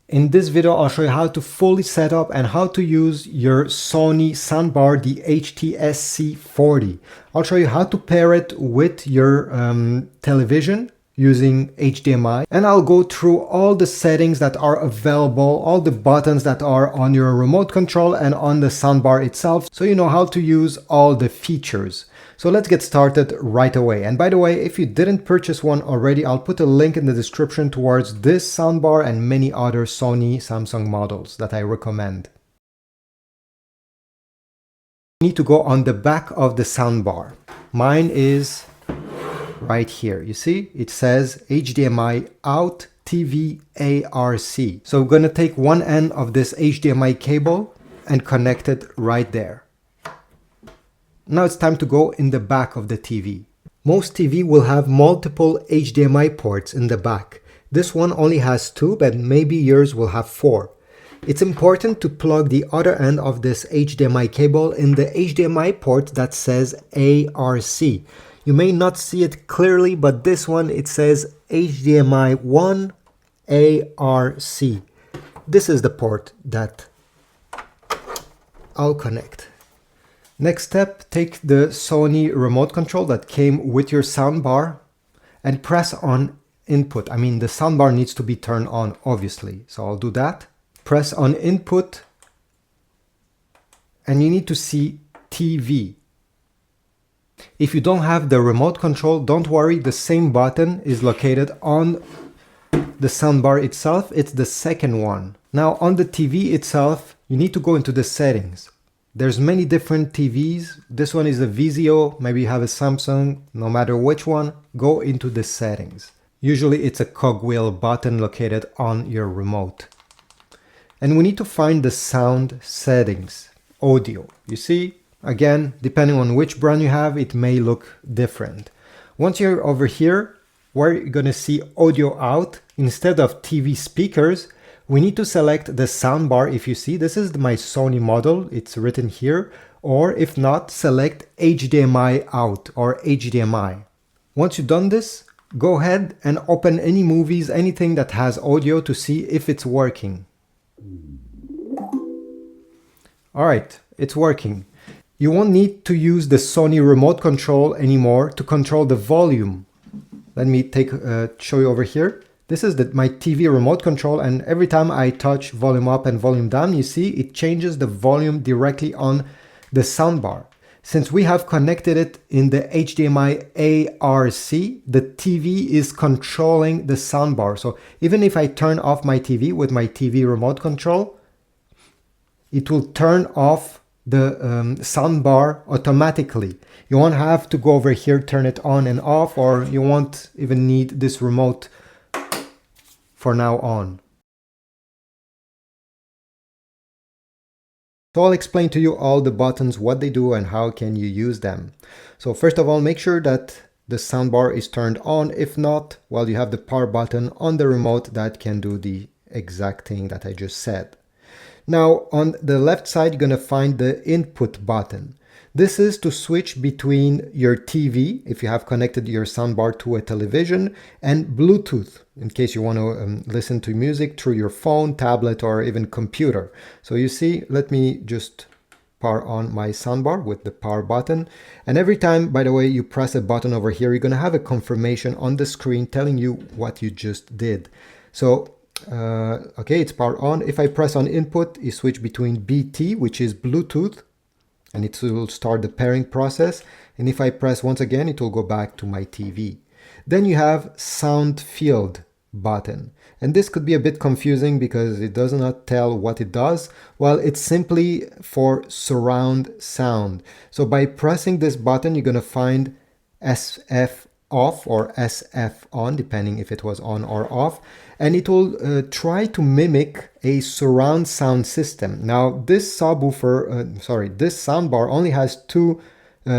In this video, I'll show you how to fully set up and how to use your Sony Soundbar, the HT-SC40. I'll show you how to pair it with your television using HDMI, and I'll go through all the settings that are available, all the buttons that are on your remote control and on the soundbar itself, so you know how to use all the features. So let's get started right away. And by the way, if you didn't purchase one already, I'll put a link in the description towards this soundbar and many other Sony Samsung models that I recommend. You need to go on the back of the soundbar. Mine is right here. You see, it says HDMI out TV ARC. So we're going to take one end of this HDMI cable and connect it right there. Now it's time to go in the back of the TV. Most TV will have multiple HDMI ports in the back. This one only has 2, but maybe yours will have 4. It's important to plug the other end of this HDMI cable in the HDMI port that says ARC. You may not see it clearly, but this one, it says HDMI 1 ARC. This is the port that I'll connect. Next step, take the Sony remote control that came with your soundbar and press on input. I mean, the soundbar needs to be turned on, obviously. So I'll do that. Press on input and you need to see TV. If you don't have the remote control, don't worry, the same button is located on the soundbar itself. It's the second one. Now on the TV itself, you need to go into the settings. There's many different TVs. This one is a VZO, maybe you have a Samsung, no matter which one, go into the settings. Usually it's a cogwheel button located on your remote. And we need to find the sound settings, audio. You see, again, depending on which brand you have, it may look different. Once you're over here, where you're gonna see audio out, instead of TV speakers, we need to select the soundbar. If you see, this is my Sony model, it's written here, or if not, select HDMI out or HDMI. Once you've done this, go ahead and open any movies, anything that has audio to see if it's working. All right, it's working. You won't need to use the Sony remote control anymore to control the volume. Let me show you over here. This is my TV remote control, and every time I touch volume up and volume down, you see it changes the volume directly on the soundbar. Since we have connected it in the HDMI ARC, the TV is controlling the soundbar. So even if I turn off my TV with my TV remote control, it will turn off the soundbar automatically. You won't have to go over here, turn it on and off, or you won't even need this remote for now on. So I'll explain to you all the buttons, what they do and how can you use them. So first of all, make sure that the soundbar is turned on. If not, well, you have the power button on the remote that can do the exact thing that I just said. Now on the left side, you're gonna find the input button. This is to switch between your TV, if you have connected your soundbar to a television, and Bluetooth, in case you want to listen to music through your phone, tablet, or even computer. So you see, let me just power on my soundbar with the power button. And every time, by the way, you press a button over here, you're going to have a confirmation on the screen telling you what you just did. So, okay, it's powered on. If I press on input, you switch between BT, which is Bluetooth, and it will start the pairing process. And if I press once again, it will go back to my TV. Then you have sound field button. And this could be a bit confusing because it does not tell what it does. Well, it's simply for surround sound. So by pressing this button, you're gonna find SF off or SF on, depending if it was on or off, and it will try to mimic a surround sound system. Now this this soundbar only has 2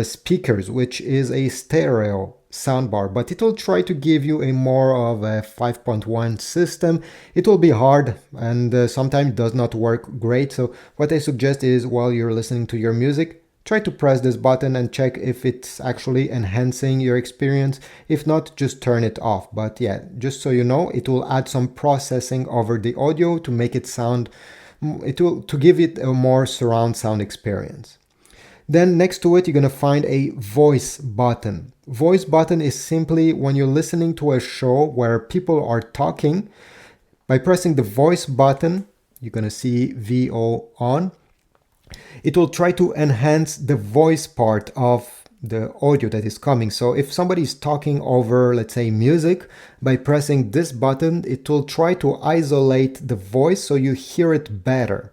speakers, which is a stereo soundbar, but it will try to give you a more of a 5.1 system. It will be hard and sometimes does not work great. So what I suggest is, while you're listening to your music, try to press this button and check if it's actually enhancing your experience. If not, just turn it off. But yeah, just so you know, it will add some processing over the audio to make it sound, to give it a more surround sound experience. Then next to it, you're going to find a voice button. Voice button is simply when you're listening to a show where people are talking. By pressing the voice button, you're going to see VO on. It will try to enhance the voice part of the audio that is coming. So if somebody is talking over, let's say, music, by pressing this button, it will try to isolate the voice so you hear it better.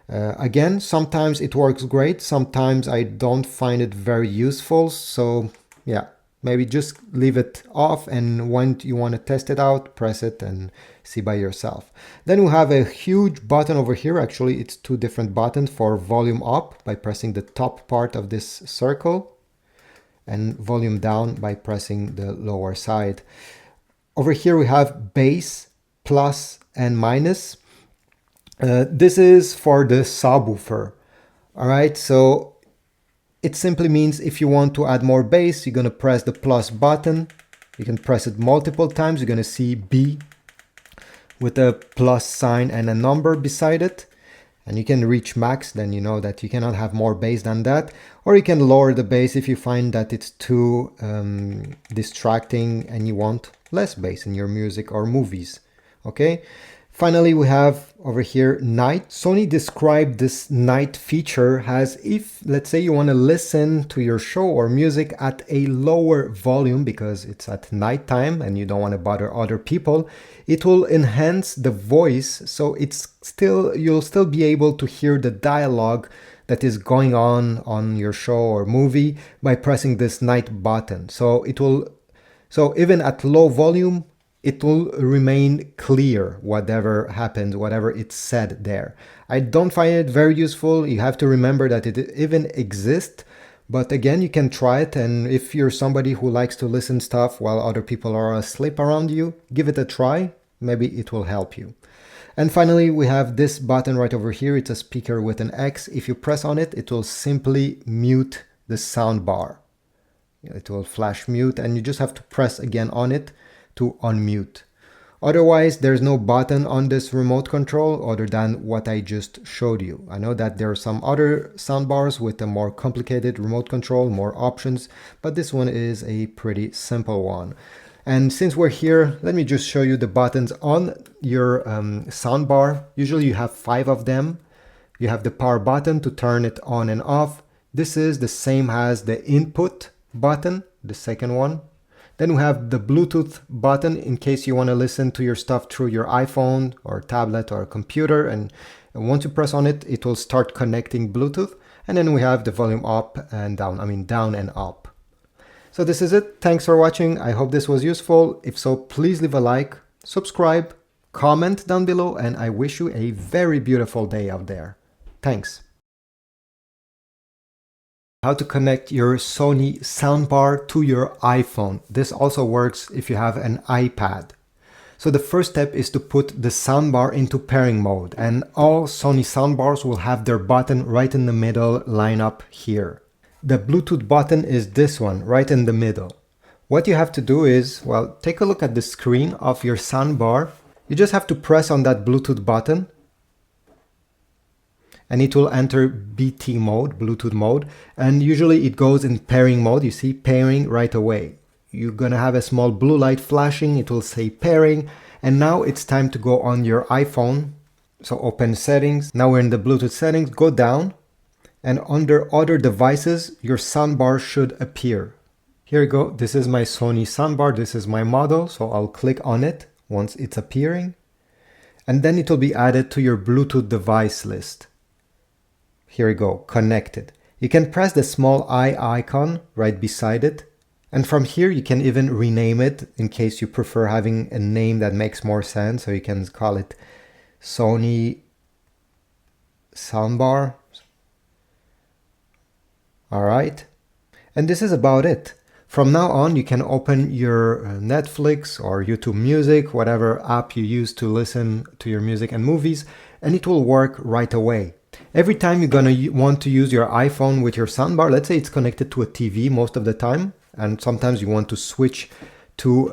Again, sometimes it works great, sometimes I don't find it very useful. So yeah, maybe just leave it off, and when you want to test it out, press it and see by yourself. Then we have a huge button over here. Actually, it's two different buttons for volume up by pressing the top part of this circle, and volume down by pressing the lower side. Over here we have bass, plus and minus. This is for the subwoofer. All right, so it simply means if you want to add more bass, you're going to press the plus button. You can press it multiple times. You're going to see B with a plus sign and a number beside it. And you can reach max, then you know that you cannot have more bass than that. Or you can lower the bass if you find that it's too distracting and you want less bass in your music or movies. Okay. Finally, we have over here night. Sony described this night feature as if, let's say, you want to listen to your show or music at a lower volume because it's at nighttime and you don't want to bother other people. It will enhance the voice, so you'll still be able to hear the dialogue that is going on your show or movie by pressing this night button. So even at low volume, it will remain clear, whatever happens, whatever it's said there. I don't find it very useful. You have to remember that it even exists. But again, you can try it. And if you're somebody who likes to listen stuff while other people are asleep around you, give it a try. Maybe it will help you. And finally, we have this button right over here. It's a speaker with an X. If you press on it, it will simply mute the soundbar. It will flash mute, and you just have to press again on it to unmute. Otherwise, there's no button on this remote control other than what I just showed you. I know that there are some other soundbars with a more complicated remote control, more options, but this one is a pretty simple one. And since we're here, let me just show you the buttons on your soundbar. Usually you have 5 of them. You have the power button to turn it on and off. This is the same as the input button, the second one. Then we have the Bluetooth button in case you want to listen to your stuff through your iPhone or tablet or computer. And once you press on it, it will start connecting Bluetooth. And then we have the volume up and down, down and up. So this is it. Thanks for watching. I hope this was useful. If so, please leave a like, subscribe, comment down below, and I wish you a very beautiful day out there. Thanks. How to connect your Sony Soundbar to your iPhone. This also works if you have an iPad. So the first step is to put the soundbar into pairing mode, and all Sony soundbars will have their button right in the middle line up here. The Bluetooth button is this one right in the middle. What you have to do is, well, take a look at the screen of your soundbar. You just have to press on that Bluetooth button and it will enter BT mode, Bluetooth mode, and usually it goes in pairing mode. You see pairing right away. You're gonna have a small blue light flashing, it will say pairing, and now it's time to go on your iPhone. So open settings, now we're in the Bluetooth settings, go down, and under other devices, your soundbar should appear. Here we go, this is my Sony soundbar, this is my model, so I'll click on it once it's appearing, and then it will be added to your Bluetooth device list. Here we go, connected. You can press the small eye icon right beside it. And from here, you can even rename it in case you prefer having a name that makes more sense. So you can call it Sony Soundbar. All right. And this is about it. From now on, you can open your Netflix or YouTube Music, whatever app you use to listen to your music and movies, and it will work right away. Every time you're gonna want to use your iPhone with your soundbar, let's say it's connected to a TV most of the time, and sometimes you want to switch to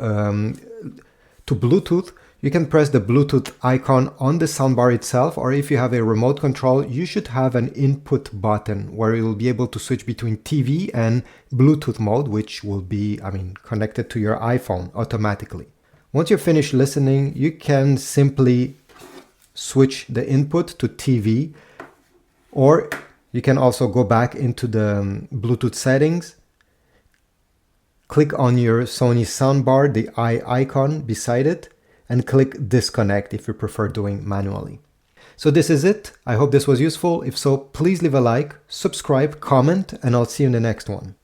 Bluetooth, you can press the Bluetooth icon on the soundbar itself, or if you have a remote control, you should have an input button where you'll be able to switch between TV and Bluetooth mode, which will be, connected to your iPhone automatically. Once you're finished listening, you can simply switch the input to TV, or you can also go back into the Bluetooth settings, click on your Sony soundbar, the eye icon beside it, and click disconnect if you prefer doing manually. So this is it. I hope this was useful. If so, please leave a like, subscribe, comment, and I'll see you in the next one.